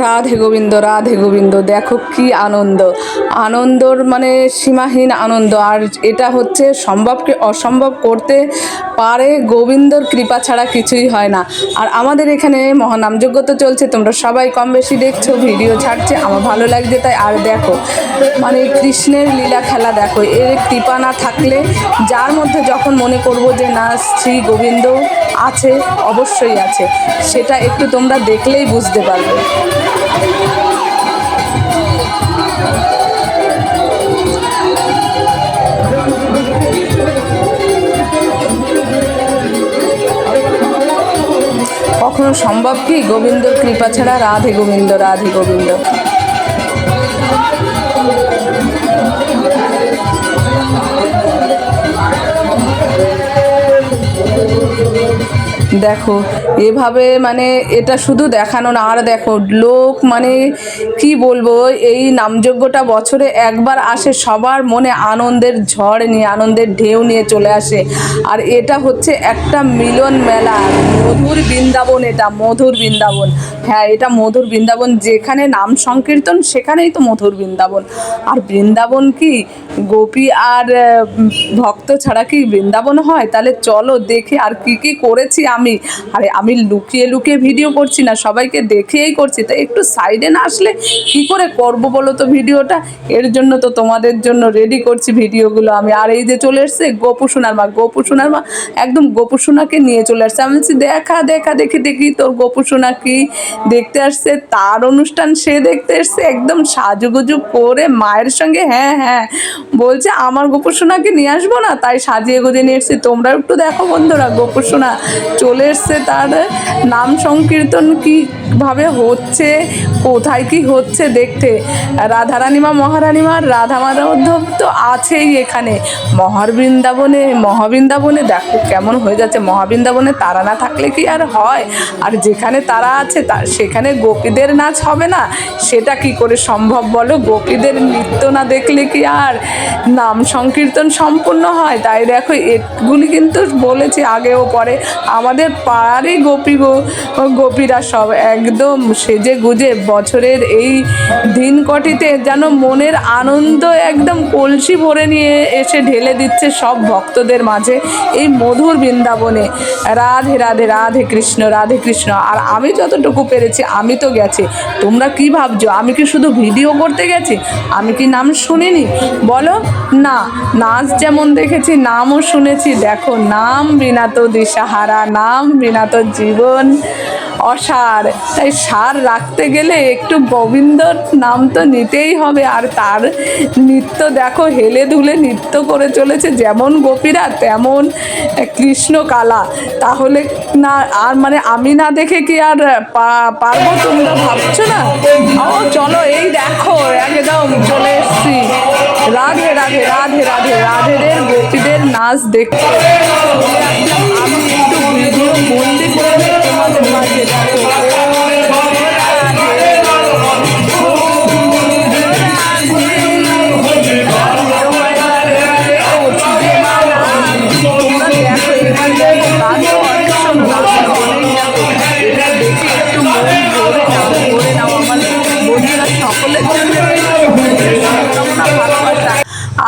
রাধে গোবিন্দ, দেখো কি আনন্দ, আনন্দর মানে সীমাহীন আনন্দ। আর এটা হচ্ছে সম্ভবকে অসম্ভব করতে পারে গোবিন্দর কৃপা ছাড়া কিছুই হয় না। আর আমাদের এখানে মহানামযজ্ঞ তো চলছে, তোমরা সবাই কম বেশি দেখছো, ভিডিও ছাড়ছে, আমার ভালো লাগছে তাই। আর দেখো মানে কৃষ্ণের লীলা খেলা দেখো, এর কৃপা না থাকলে যার মধ্যে যখন মনে করবো যে না শ্রী গোবিন্দ আছে, অবশ্যই আছে, সেটা একটু তোমরা দেখলেই বুঝতে পারবে। কখনো সম্ভব কি গোবিন্দর কৃপা ছাড়া? রাধে গোবিন্দ, রাধে গোবিন্দ। দেখো এভাবে মানে এটা শুধু দেখানো না, আর দেখো লোক মানে কি বলবো, এই নামযজ্ঞটা বছরে একবার আসে, সবার মনে আনন্দের ঝড় নিয়ে, আনন্দের ঢেউ নিয়ে চলে আসে। আর এটা হচ্ছে একটা মিলন মেলা, মধুর বৃন্দাবন, এটা মধুর বৃন্দাবন। হ্যাঁ, এটা মধুর বৃন্দাবন, যেখানে নাম সংকীর্তন সেখানেই তো মধুর বৃন্দাবন। আর বৃন্দাবন কি গোপী আর ভক্ত ছাড়া কি বৃন্দাবন হয়? তাহলে চলো দেখি আর কি কি করেছি আমি। আরে আমি লুকিয়ে লুকিয়ে ভিডিও করছি না, সবাইকে দেখিয়েই করছি, তাই একটু সাইডে না আসলে কি করে করবো বলো তো ভিডিওটা? এর জন্য তো তোমাদের জন্য রেডি করছি ভিডিওগুলো আমি। আর এই যে চলে এসছে গোপুসোনার মা, গোপুসোনার মা একদম গোপুসোনাকে নিয়ে চলে আসছে। আমি বলছি দেখা দেখা দেখি দেখি তোর গোপুসোনা কি দেখতে আসছে, তার অনুষ্ঠান সে দেখতে এসছে একদম সাজুগুজু করে মায়ের সঙ্গে। হ্যাঁ হ্যাঁ বলছে আমার গোপুসোনাকে নিয়ে আসবো না, তাই সাজিয়ে গুজিয়ে নিয়ে এসছি। তোমরা একটু দেখো বন্ধুরা, গোপুসোনা চলে এসছে, তার নাম সংকীর্তন কীভাবে হচ্ছে, কোথায় কি হচ্ছে দেখতে। রাধারানীমা মহারানীমা রাধা মাধব তো আছেই এখানে মহাবৃন্দাবনে দেখো কেমন হয়ে যাচ্ছে। মহাবৃন্দাবনে তারা না থাকলে কি আর হয়? আর যেখানে তারা আছে সেখানে গোপীদের নাচ হবে না? সেটা কি করে সম্ভব বলো? গোপীদের নৃত্য না দেখলে কি আর নাম সংকীর্তন সম্পূর্ণ হয়? তাই দেখো এগুলি কিন্তু বলেছি আগেও পরে, আমাদের পাড়ারই গোপীরা সব একদম সেজে গুজে বছরের এই দিন কটিতে যেন মনের আনন্দ একদম কলসি ভরে নিয়ে এসে ঢেলে দিচ্ছে সব ভক্তদের মাঝে এই মধুর বৃন্দাবনে। রাধে রাধে, রাধে কৃষ্ণ, রাধে কৃষ্ণ। আর আমি যতটুকু পেরেছি আমি তো গেছি, তোমরা কি ভাবছো আমি কি শুধু ভিডিও করতে গেছি? আমি কি নাম শুনিনি বলো? না, নাচ যেমন দেখেছি নামও শুনেছি। দেখো নাম বিনা তো দিশাহারা, নাম বিনা তো জীবন অসার। তাই সার রাখতে গেলে একটু গোবিন্দর নাম তো নিতেই হবে। আর তার নৃত্য দেখো, হেলে দুলে নৃত্য করে চলেছে, যেমন গোপীরা তেমন কৃষ্ণকালা। তাহলে না আর মানে আমি না দেখে কি আর পারবো তোমরা ভাবছো না? ও চলো এই দেখো একদম চলে এসছি রাধে রাধে, রাধে রাধে, রাধেদের গোপীদের নাচ দেখতে। আমি একটু ভিডিও বন্দি করে তোমাদের মাঝে দেখো।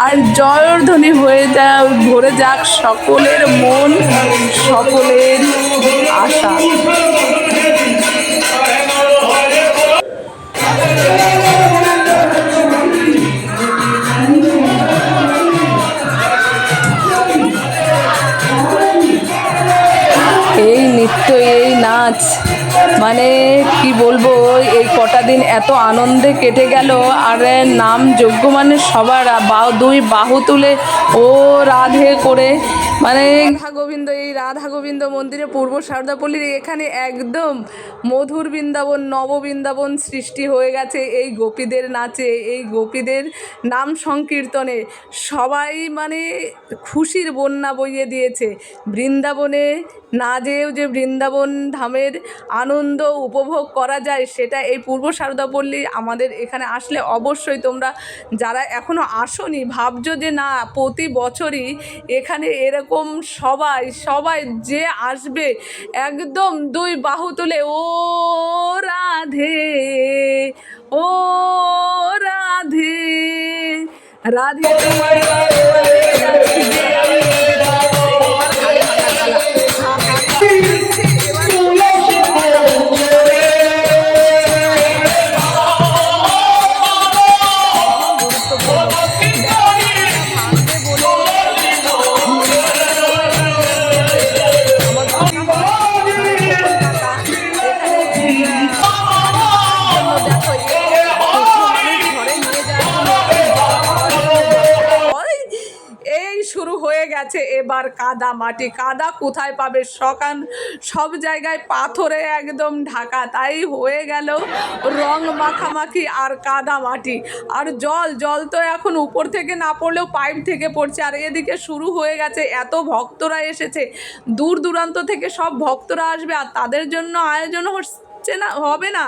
আর জয়ধ্বনি ভরে যাক সকলের মন, সকলের আশা। এই নৃত্য, এই নাচ মানে কি বলবো, এই কটা দিন এত আনন্দে কেটে গেল। আর নাম যজ্ঞ মানে সবার দুই বাহু তুলে ও রাধে করে মানে রাধা গোবিন্দ, এই রাধা গোবিন্দ মন্দিরে পূর্ব সারদাপল্লীর এখানে একদম মধুর বৃন্দাবন, নববৃন্দাবন সৃষ্টি হয়ে গেছে এই গোপীদের নাচে, এই গোপীদের নাম সংকীর্তনে। সবাই মানে খুশির বন্যা বইয়ে দিয়েছে। বৃন্দাবনে না যেয়েও যে বৃন্দাবন ধামের আনন্দ উপভোগ করা যায়, সেটা এই পূর্ব সারদাপল্লী আমাদের এখানে আসলে অবশ্যই তোমরা যারা এখনও আসোনি ভাবছো যে না প্রতি বছরই এখানে এরকম সবাই যে আসবে একদম দুই বাহু তুলে ও রাধে রাধে তোমার নামে বলে যাচ্ছি যে আমি এবার ঘাড়ে ভাঙা গলা। এই শুরু হয়ে গেছে এবার কাদা মাটি। কাদা কোথায় পাবে, সব জায়গায় পাথরে একদম ঢাকা, তাই হয়ে গেল রং মাখামাখি আর কাদা মাটি। আর জল তো এখন উপর থেকে না পড়লেও পাইপ থেকে পড়ছে। আর এদিকে শুরু হয়ে গেছে, এত ভক্তরা এসেছে, দূর দূরান্ত থেকে সব ভক্তরা আসবে আর তাদের জন্য আয়োজন হচ্ছে না, হবে না।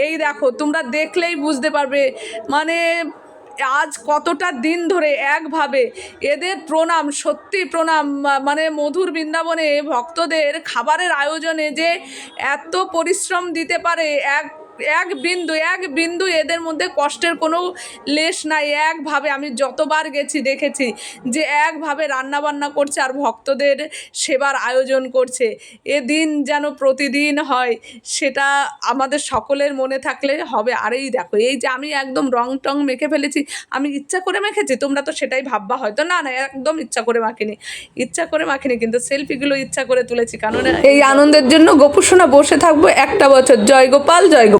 এই দেখো, তোমরা দেখলেই বুঝতে পারবে, মানে আজ কতটা দিন ধরে একভাবে এদের প্রণাম, সত্যি প্রণাম। মানে মধুর বৃন্দাবনে ভক্তদের খাবারের আয়োজনে যে এত পরিশ্রম দিতে পারে, এক বিন্দু এদের মধ্যে কষ্টের কোনো লেশ নাই। একভাবে আমি যতবার গেছি দেখেছি যে একভাবে রান্নাবান্না করছে আর ভক্তদের সেবার আয়োজন করছে। এ দিন যেন প্রতিদিন হয়, সেটা আমাদের সকলের মনে থাকলে হবে। আর এই দেখো, এই যে আমি একদম রং টং মেখে ফেলেছি, আমি ইচ্ছা করে মেখেছি, তোমরা তো সেটাই ভাববা হয়তো। না, একদম ইচ্ছা করে মাখিনি, কিন্তু সেলফিগুলো ইচ্ছা করে তুলেছি, কারণ এই আনন্দের জন্য গোপুসোনা বসে থাকবো একটা বছর। জয় গোপাল, জয় গোপাল।